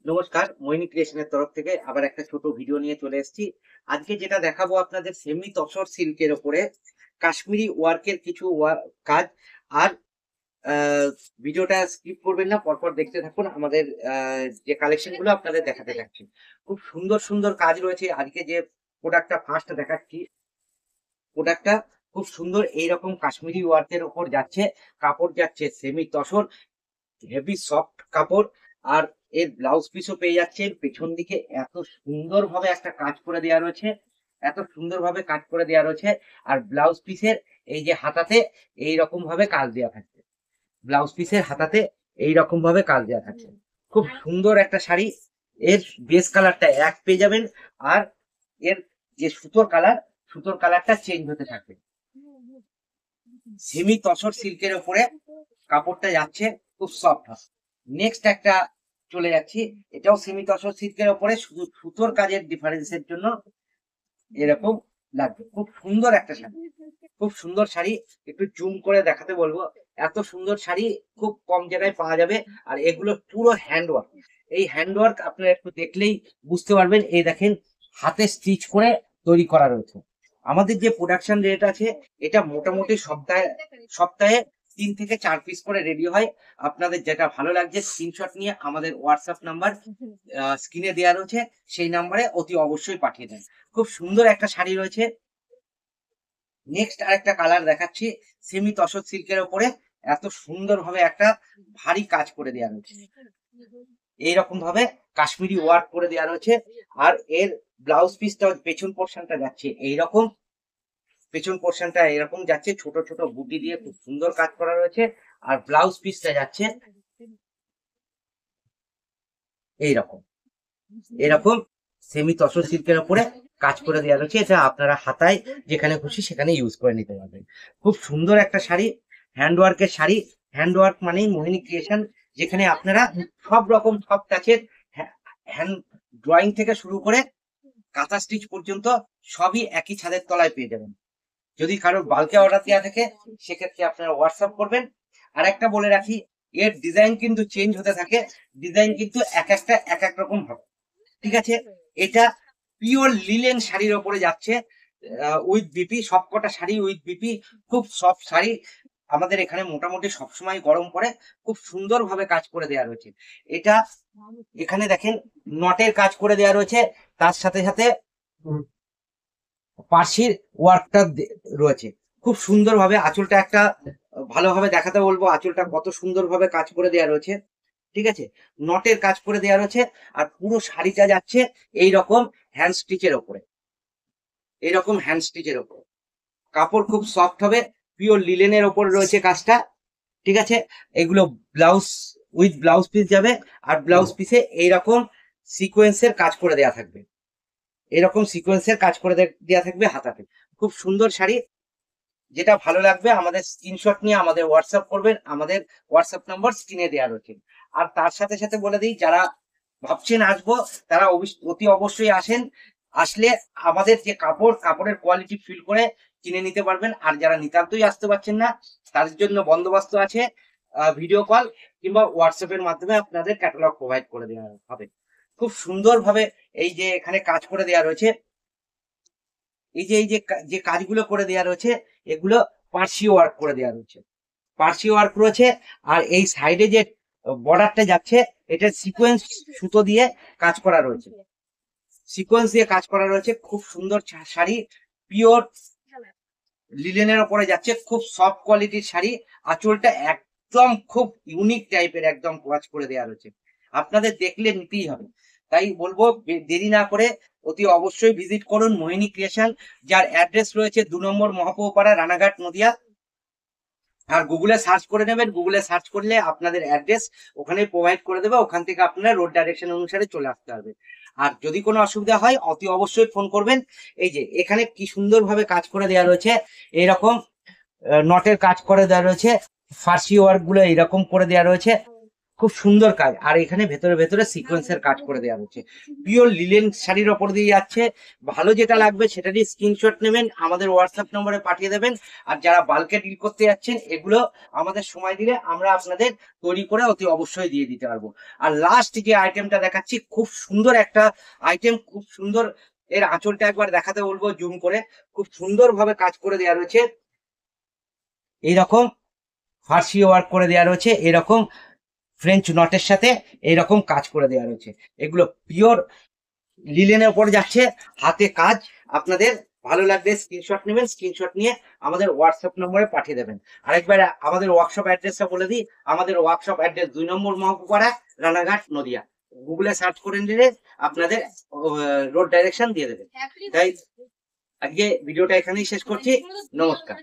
নমস্কার, মোহিনী ক্রিয়েশনের তরফ থেকে আবার একটা ছোট ভিডিও নিয়ে চলে এসেছি। আজকে যেটা দেখাবো আপনাদের সেমি তসর সিল্কের ওপরে কাশ্মীরি ওয়ার্কের কিছু কাজ। আর ভিডিওটা স্কিপ করবেন না, পরপর দেখতে থাকুন। আমাদের যে কালেকশন গুলো আপনাদের দেখাতে থাকছি। খুব সুন্দর সুন্দর কাজ রয়েছে। আজকে যে প্রোডাক্টটা ফার্স্ট দেখাচ্ছি, প্রোডাক্টটা খুব সুন্দর এইরকম কাশ্মীরি ওয়ার্কের ওপর যাচ্ছে। কাপড় যাচ্ছে সেমি তসর, হেভি সফট কাপড়। আর এর ব্লাউজ পিসও পেয়ে যাচ্ছেন। পেছন দিকে এত সুন্দরভাবে একটা কাজ করে দেওয়া রয়েছে, এত সুন্দরভাবে কাজ করে দেওয়া রয়েছে। আর ব্লাউজ পিসের এই যে হাতাতে এইরকম ভাবে কাজ দেওয়া থাকছে। ব্লাউজ পিসের হাতাতে এইরকম ভাবে কাজ দেওয়া থাকছে। খুব সুন্দর একটা শাড়ি। এর বেস কালারটা এক পেয়ে যাবেন। আর এর যে সুতোর কালার, সুতোর কালারটা চেঞ্জ হতে থাকবে। সেমি তসর সিল্কের উপরে কাপড়টা যাচ্ছে, খুব সফট। নেক্সট একটা চলে যাচ্ছি, এটাও সেমি তসর সিল্কের উপরে, শুধু সুতোর কাজের ডিফারেন্সের জন্য এরকম লাগবে। খুব সুন্দর একটা শাড়ি, খুব সুন্দর শাড়ি। একটু জুম করে দেখাতে বলবো। এত সুন্দর শাড়ি খুব কম জায়গায় পাওয়া যাবে। আর এগুলো পুরো হ্যান্ডওয়ার্ক। এই হ্যান্ডওয়ার্ক আপনারা একটু দেখলেই বুঝতে পারবেন। এই দেখেন, হাতে স্টিচ করে তৈরি করা রয়েছে। আমাদের যে প্রোডাকশন রেট আছে, এটা মোটামুটি সপ্তাহে সপ্তাহে 3 থেকে 4 পিস করে রেডি হয়। আপনাদের যেটা ভালো লাগছে স্ক্রিনশট নিয়ে আমাদের হোয়াটসঅ্যাপ নাম্বার স্ক্রিনে দেওয়া রয়েছে, সেই নাম্বারে অতি অবশ্যই পাঠিয়ে দেন। খুব সুন্দর একটা শাড়ি রয়েছে। নেক্সট আরেকটা কালার দেখাচ্ছি, সেমি তসর সিল্কের উপরে এত সুন্দর ভাবে একটা ভারী কাজ করে দেওয়া রয়েছে। এইরকম ভাবে কাশ্মীরি ওয়ার্ক করে দেওয়া রয়েছে। আর এর ব্লাউজ পিসটা, পেছন পোর্শনটা যাচ্ছে এইরকম। পেছন পোর্শনটা এরকম যাচ্ছে, ছোট ছোট বুটি দিয়ে খুব সুন্দর কাজ করা রয়েছে। আর ব্লাউজ পিসটা যাচ্ছে এইরকম, এরকম সেমি তসর সিল্কের উপরে কাজ করে দেওয়া রয়েছে। এটা আপনারা হাতায় যেখানে খুশি সেখানে ইউজ করে নিতে পারবেন। খুব সুন্দর একটা শাড়ি, হ্যান্ডওয়ার্কের শাড়ি। হ্যান্ডওয়ার্ক মানেই মোহিনী ক্রিয়েশন, যেখানে আপনারা সব রকম সব কাছের হ্যান্ড ড্রয়িং থেকে শুরু করে কাঁথা স্টিচ পর্যন্ত সবই একই ছাদের তলায় পেয়ে যাবেন। যদি কারোর বাল্কে অর্ডার দেওয়া থাকে, সেক্ষেত্রে আপনারা হোয়াটসঅ্যাপ করবেন। আর একটা বলে রাখি, এর ডিজাইন কিন্তু চেঞ্জ হতে থাকে। ডিজাইন কিন্তু এক একটা এক এক রকম হবে, ঠিক আছে? এটা পিওর লিলেন শাড়ির ওপরে যাচ্ছে, উইথ বিপি। সবকটা শাড়ি উইথ বিপি, খুব সফট শাড়ি। আমাদের এখানে মোটামুটি সবসময় গরম পড়ে। খুব সুন্দর ভাবে কাজ করে দেওয়া রয়েছে। এটা এখানে দেখেন, নটের কাজ করে দেওয়া রয়েছে। তার সাথে সাথে পার্সির ওয়ার্কটা রয়েছে খুব সুন্দর ভাবে। আঁচলটা একটা ভালোভাবে দেখাতে বলবো, আঁচলটা কত সুন্দর ভাবে কাজ করে দেওয়া রয়েছে, ঠিক আছে? নটের কাজ করে দেওয়া রয়েছে। আর পুরো শাড়িটা যাচ্ছে এইরকম হ্যান্ড স্টিচের ওপরে, এইরকম হ্যান্ড স্টিচের ওপরে। কাপড় খুব সফট হবে, পিওর লিলেনের ওপর রয়েছে কাজটা, ঠিক আছে? এগুলো ব্লাউজ উইথ ব্লাউজ পিস যাবে। আর ব্লাউজ পিসে এইরকম সিকোয়েন্সের কাজ করে দেওয়া থাকবে, এরকম সিকোয়েন্সের কাজ করে দেওয়া থাকবে হাতাতে। খুব সুন্দর শাড়ি। যেটা ভালো লাগবে আমাদের স্ক্রিনশট নিয়ে আমাদের হোয়াটসঅ্যাপ করবেন। আমাদের হোয়াটসঅ্যাপ নাম্বার স্ক্রিনে দেওয়া রয়েছে। আর তার সাথে সাথে বলে দিই, যারা ভাবছেন আসবো, তারা অতি অবশ্যই আসেন। আসলে আমাদের যে কাপড়, কাপড়ের কোয়ালিটি ফিল করে কিনে নিতে পারবেন। আর যারা নিতান্তই আসতে পারছেন না, তাদের জন্য বন্দোবস্ত আছে, ভিডিও কল কিংবা হোয়াটসঅ্যাপের মাধ্যমে আপনাদের ক্যাটালগ প্রোভাইড করে দেওয়া হবে। খুব সুন্দর ভাবে এই যে এখানে কাজ করে দেওয়া রয়েছে, এই যে কাজগুলো করে দেওয়া রয়েছে, এগুলো পার্সি ওয়ার্ক করে দেওয়া রয়েছে, পার্সি ওয়ার্ক রয়েছে। আর এই সাইডে যে বর্ডারটা যাচ্ছে, এটা সিকোয়েন্স সুতো দিয়ে কাজ করা রয়েছে, সিকোয়েন্স দিয়ে কাজ করা রয়েছে। খুব সুন্দর শাড়ি, পিওর লিলেনের ওপরে যাচ্ছে, খুব সফট কোয়ালিটির শাড়ি। আঁচলটা একদম খুব ইউনিক টাইপের একদম কাজ করে দেওয়া রয়েছে। আপনাদের দেখলে নিতেই হবে। তাই বলবো, দেরি না করে অতি অবশ্যই ভিজিট করুন মোহিনী ক্রিয়েশন, যার অ্যাড্রেস রয়েছে 2 নম্বর মহাপৌপাড়া, রানাঘাট, নদিয়া। আর গুগলে সার্চ করে নেবেন, গুগলে সার্চ করলে আপনাদের অ্যাড্রেস ওখানে প্রোভাইড করে দেবে। ওখান থেকে আপনারা রোড ডাইরেকশন অনুসারে চলে আসতে পারবে। আর যদি কোনো অসুবিধা হয় অতি অবশ্যই ফোন করবেন। এই যে এখানে কি সুন্দরভাবে কাজ করে দেওয়া রয়েছে, এইরকম নটের কাজ করে দেওয়া রয়েছে। ফার্সি ওয়ার্ক গুলো এইরকম করে দেওয়া রয়েছে। খুব সুন্দর কাজ। আর এখানে ভেতরে ভেতরে সিকোয়েন্সের কাজ করে দেওয়া হচ্ছে। পিওর লিলেন শাড়ির ওপর দিয়ে যাচ্ছে। ভালো যেটা লাগবে সেটারই স্ক্রিনশট নেবেন, আমাদের হোয়াটসঅ্যাপ নম্বরে পাঠিয়ে দেবেন। আর যারা বাল্কে ডিল করতে যাচ্ছেন, এগুলো আমাদের সময় দিলে আমরা আপনাদের তৈরি করে অতি অবশ্যই দিয়ে দিতে পারবো। আর লাস্ট যে আইটেমটা দেখাচ্ছি, খুব সুন্দর একটা আইটেম, খুব সুন্দর। এর আঁচলটা একবার দেখাতে বলবো জুম করে। খুব সুন্দর ভাবে কাজ করে দেওয়া রয়েছে, এইরকম ফার্সি ওয়ার্ক করে দেওয়া রয়েছে, এরকম ফ্রেঞ্চ নটের সাথে এইরকম কাজ করে দেওয়া রয়েছে। এগুলো পিওর লিলেনের উপর যাচ্ছে, হাতে কাজ। আপনাদের ভালো লাগবে স্ক্রিনশট নেবেন, স্ক্রিনশট নিয়ে আমাদের হোয়াটসঅ্যাপ নম্বরে পাঠিয়ে দেবেন। আরেকবার আমাদের ওয়ার্কশপ অ্যাড্রেসটা বলে দিই। আমাদের ওয়ার্কশপ অ্যাড্রেস 2 নম্বর মহকুপাড়া, রানাঘাট, নদিয়া। গুগলে সার্চ করে নিলে আপনাদের রোড ডাইরেকশন দিয়ে দেবে। তাই আজকে ভিডিওটা এখানেই শেষ করছি। নমস্কার।